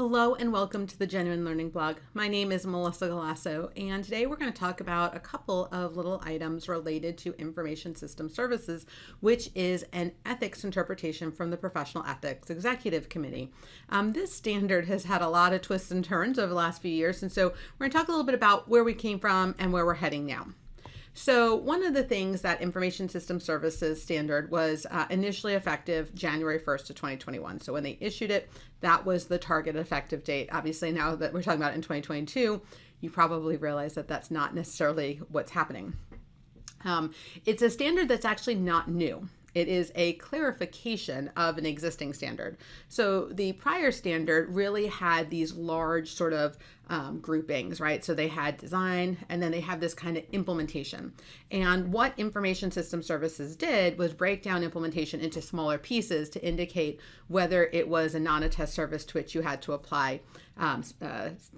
Hello and welcome to the Genuine Learning Blog. My name is Melissa Galasso, and today we're going to talk about a couple of little items related to information system services, which is an ethics interpretation from the Professional Ethics Executive Committee. This standard has had a lot of twists and turns over the last few years, and so we're going to talk a little bit about where we came from and where we're heading now. So one of the things that Information System Services standard was initially effective January 1st of 2021. So when they issued it, that was the target effective date. Obviously, now that we're talking about in 2022, you probably realize that that's not necessarily what's happening. It's a standard that's actually not new. It is a clarification of an existing standard. So the prior standard really had these large sort of groupings, right? So they had design and then they have this kind of implementation. And what Information System Services did was break down implementation into smaller pieces to indicate whether it was a non-attest service to which you had to apply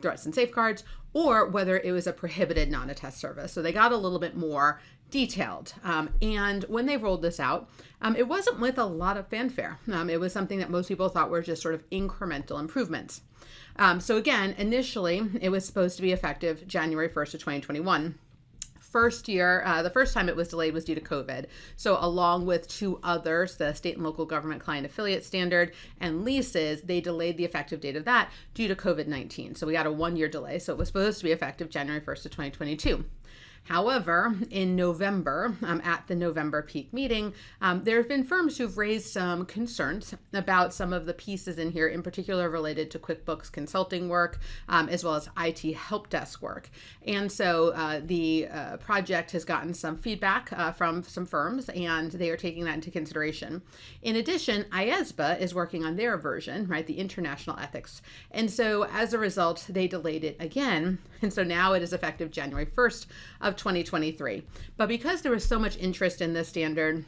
threats and safeguards, or whether it was a prohibited non-attest service. So they got a little bit more detailed. And when they rolled this out, it wasn't with a lot of fanfare. It was something that most people thought were just sort of incremental improvements. So again, initially, it was supposed to be effective January 1st of 2021. The first time it was delayed was due to COVID. So along with two others, the state and local government client affiliate standard and leases, they delayed the effective date of that due to COVID-19. So we got a 1-year delay. So it was supposed to be effective January 1st of 2022. However, in November, at the November peak meeting, there have been firms who've raised some concerns about some of the pieces in here, in particular related to QuickBooks consulting work, as well as IT help desk work. And so the project has gotten some feedback from some firms, and they are taking that into consideration. In addition, IESBA is working on their version, right, the International Ethics. And so as a result, they delayed it again. And so now it is effective January 1st of 2023. But because there was so much interest in this standard,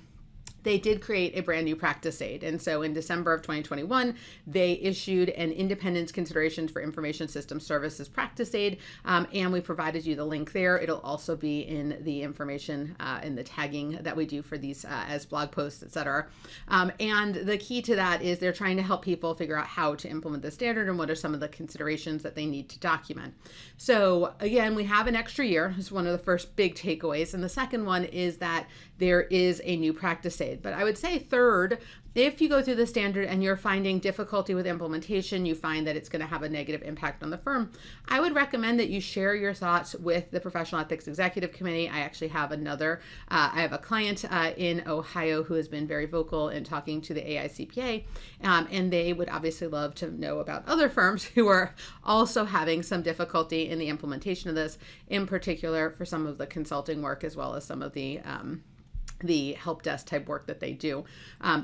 they did create a brand new practice aid. And so in December of 2021, they issued an independence considerations for information system services practice aid. And we provided you the link there. It'll also be in the information in the tagging that we do for these as blog posts, etc. And the key to that is they're trying to help people figure out how to implement the standard and what are some of the considerations that they need to document. So again, we have an extra year. It's one of the first big takeaways. And the second one is that there is a new practice aid. But I would say third, if you go through the standard and you're finding difficulty with implementation, you find that it's going to have a negative impact on the firm, I would recommend that you share your thoughts with the Professional Ethics Executive Committee. I actually have I have a client in Ohio who has been very vocal in talking to the AICPA, and they would obviously love to know about other firms who are also having some difficulty in the implementation of this, in particular for some of the consulting work as well as some of the help desk type work that they do.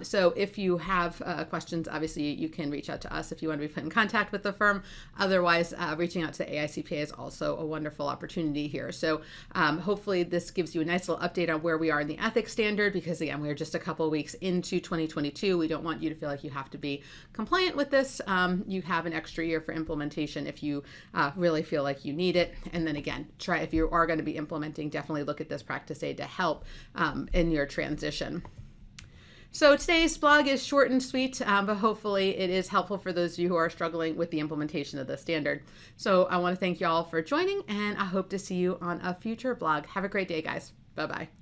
So if you have questions, obviously you can reach out to us if you want to be put in contact with the firm. Otherwise, reaching out to AICPA is also a wonderful opportunity here. So hopefully this gives you a nice little update on where we are in the ethics standard, because again, we're just a couple of weeks into 2022. We don't want you to feel like you have to be compliant with this. You have an extra year for implementation if you really feel like you need it. And then again, if you are going to be implementing, definitely look at this practice aid to help in your transition. So today's blog is short and sweet, but hopefully it is helpful for those of you who are struggling with the implementation of the standard. So I want to thank you all for joining, and I hope to see you on a future blog. Have a great day, guys. Bye-bye.